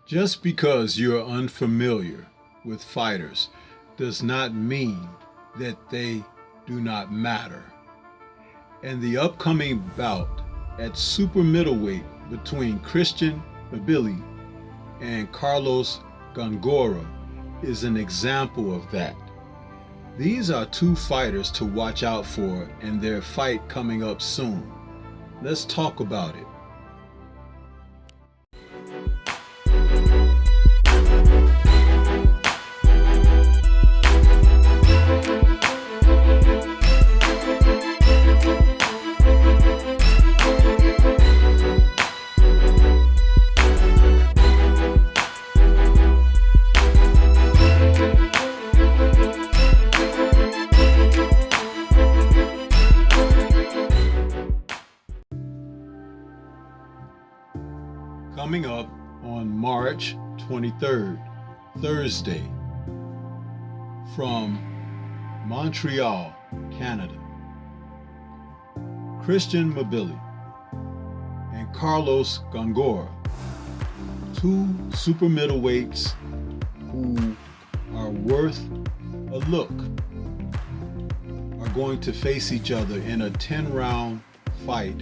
Just because you're unfamiliar with fighters does not mean that they do not matter. And the upcoming bout at super middleweight between Christian Mbilli and Carlos Gongora is an example of that. These are two fighters to watch out for, and their fight coming up soon. Let's talk about it. Coming up on March 23rd, Thursday, from Montreal, Canada, Christian Mbilli and Carlos Gongora, two super middleweights who are worth a look, are going to face each other in a 10-round fight,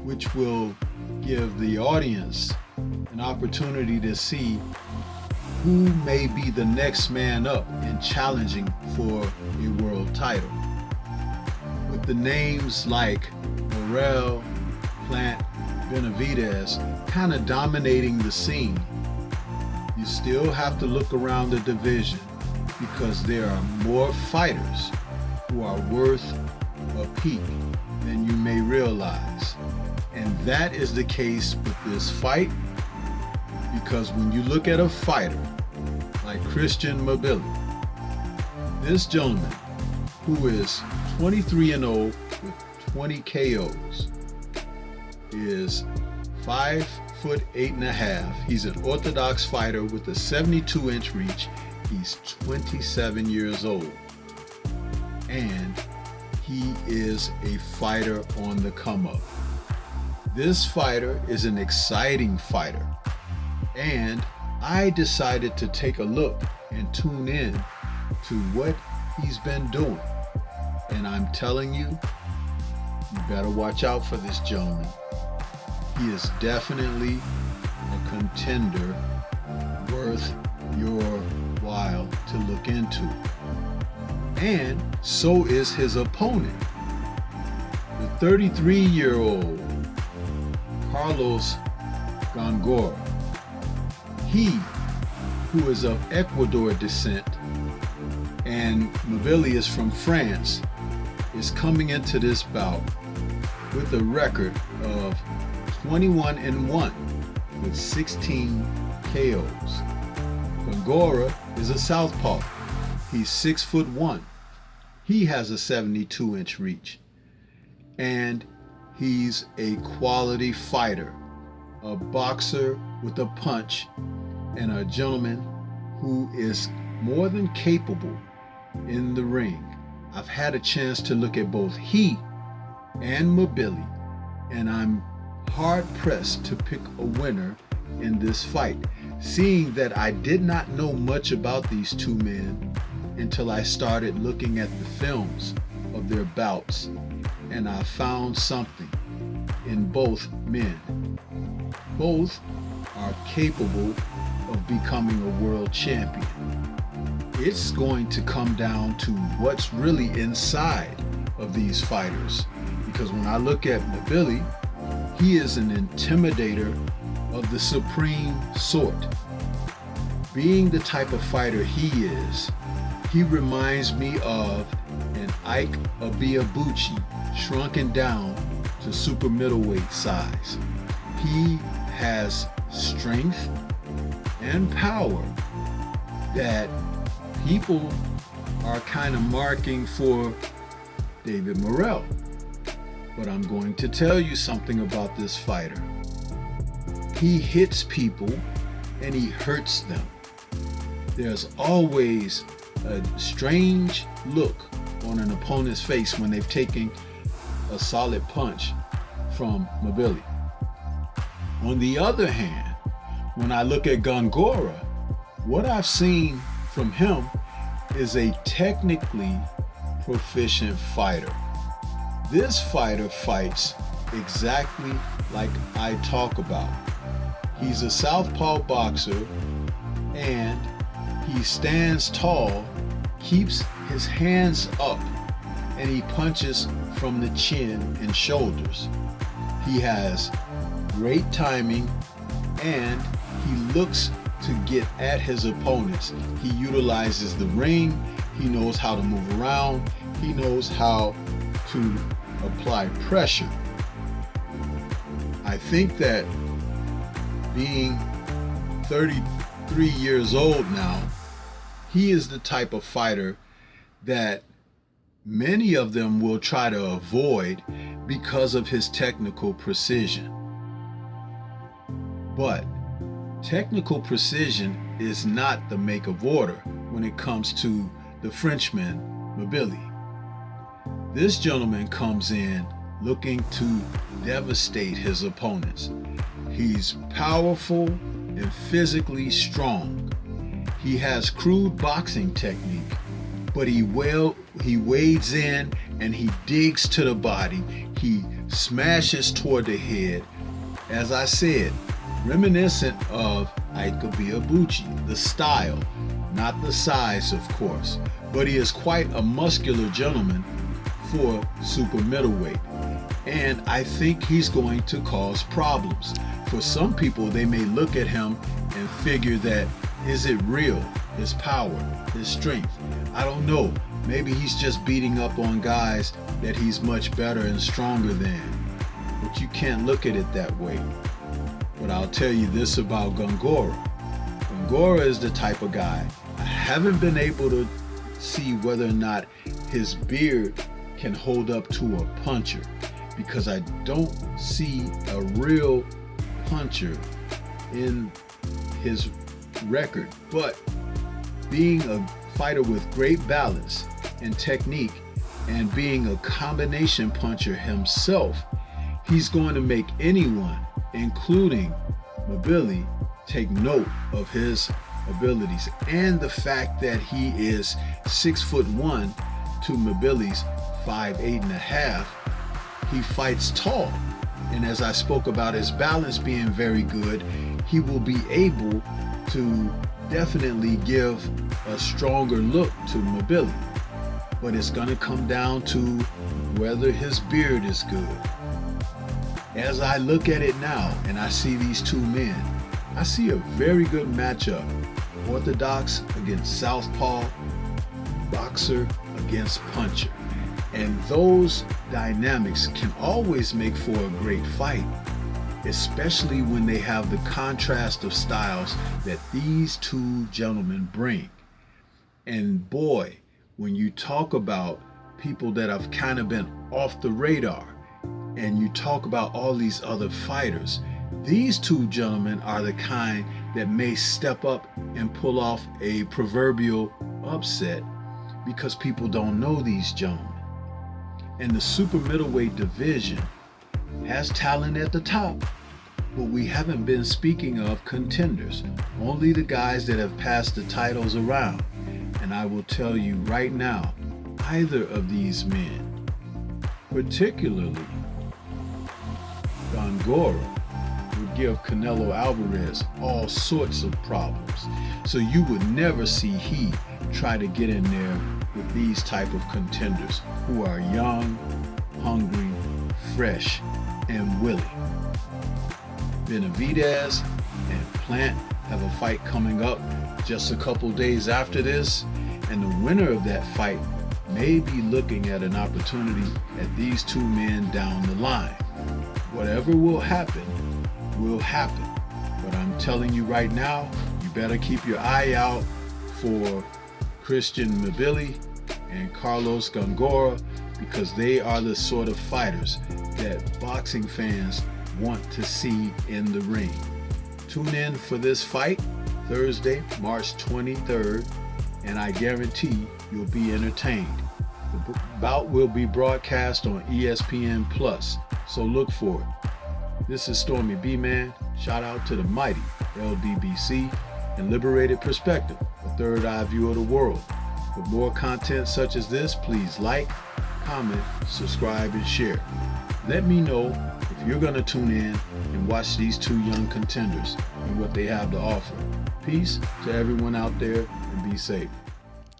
which will give the audience an opportunity to see who may be the next man up in challenging for a world title. With the names like Morel, Plant, Benavidez kind of dominating the scene, you still have to look around the division because there are more fighters who are worth a peek than you may realize. And that is the case with this fight, because when you look at a fighter like Christian Mbilli, this gentleman who is 23-0 with 20 KOs is 5'8.5". He's an orthodox fighter with a 72-inch reach. He's 27 years old, and he is a fighter on the come up. This fighter is an exciting fighter, and I decided to take a look and tune in to what he's been doing. And I'm telling you, you better watch out for this gentleman. He is definitely a contender worth your while to look into. And so is his opponent, the 33-year-old Carlos Gongora. He, who is of Ecuador descent, and Mbilli is from France, is coming into this bout with a record of 21-1 with 16 KOs. Gongora is a southpaw. He's 6'1". He has a 72-inch reach. And he's a quality fighter, a boxer with a punch, and a gentleman who is more than capable in the ring. I've had a chance to look at both he and Mbilli, and I'm hard-pressed to pick a winner in this fight, seeing that I did not know much about these two men until I started looking at the films of their bouts, and I found something in both men. Both are capable of becoming a world champion. It's going to come down to what's really inside of these fighters, because when I look at Mbilli, he is an intimidator of the supreme sort. Being the type of fighter he is, he reminds me of an Ike Abiabuchi shrunken down to super middleweight size. He has strength and power that people are kind of marking for David Morrell. But I'm going to tell you something about this fighter. He hits people and he hurts them. There's always a strange look on an opponent's face when they've taken a solid punch from Mbilli. On the other hand, when I look at Gongora, what I've seen from him is a technically proficient fighter. This fighter fights exactly like I talk about. He's a southpaw boxer, and he stands tall, keeps his hands up, and he punches from the chin and shoulders. He has great timing, and he looks to get at his opponents. He utilizes the ring. He knows how to move around. He knows how to apply pressure. I think that being 33 years old now, he is the type of fighter that many of them will try to avoid because of his technical precision. But technical precision is not the make of order when it comes to the Frenchman, Mbilli. This gentleman comes in looking to devastate his opponents. He's powerful and physically strong. He has crude boxing technique, but he wades in and he digs to the body. He smashes toward the head. As I said, reminiscent of Ibuchi, the style, not the size, of course, but he is quite a muscular gentleman for super middleweight. And I think he's going to cause problems. For some people, they may look at him and figure that, is it real? His power, his strength? I don't know. Maybe he's just beating up on guys that he's much better and stronger than. But you can't look at it that way. But I'll tell you this about Gongora. Gongora is the type of guy, I haven't been able to see whether or not his beard can hold up to a puncher, because I don't see a real puncher in his record. But being a fighter with great balance and technique, and being a combination puncher himself, he's going to make anyone, including Mbilli, take note of his abilities, and the fact that he is 6'1" to Mbilli's 5'8.5". He fights tall, and as I spoke about his balance being very good, he will be able to definitely give a stronger look to Mbilli. But it's going to come down to whether his beard is good. As I look at it now and I see these two men, I see a very good matchup. Orthodox against southpaw, boxer against puncher. And those dynamics can always make for a great fight, especially when they have the contrast of styles that these two gentlemen bring. And boy, when you talk about people that have kind of been off the radar, and you talk about all these other fighters, these two gentlemen are the kind that may step up and pull off a proverbial upset because people don't know these gentlemen. And the super middleweight division has talent at the top, but we haven't been speaking of contenders, only the guys that have passed the titles around. And I will tell you right now, either of these men, particularly Gongora, would give Canelo Alvarez all sorts of problems. So you would never see he try to get in there with these type of contenders who are young, hungry, fresh, and willing. Benavidez and Plant have a fight coming up just a couple days after this, and the winner of that fight may be looking at an opportunity at these two men down the line. Whatever will happen, will happen. But I'm telling you right now, you better keep your eye out for Christian Mbilli and Carlos Gongora, because they are the sort of fighters that boxing fans want to see in the ring. Tune in for this fight Thursday, March 23rd, and I guarantee you'll be entertained. The bout will be broadcast on ESPN+, so look for it. This is Stormy B-Man, Shout out to the mighty LDBC and Liberated Perspective, a third eye view of the world. For more content such as this, please like, comment, subscribe, and share. Let me know if you're going to tune in and watch these two young contenders and what they have to offer. Peace to everyone out there, and be safe.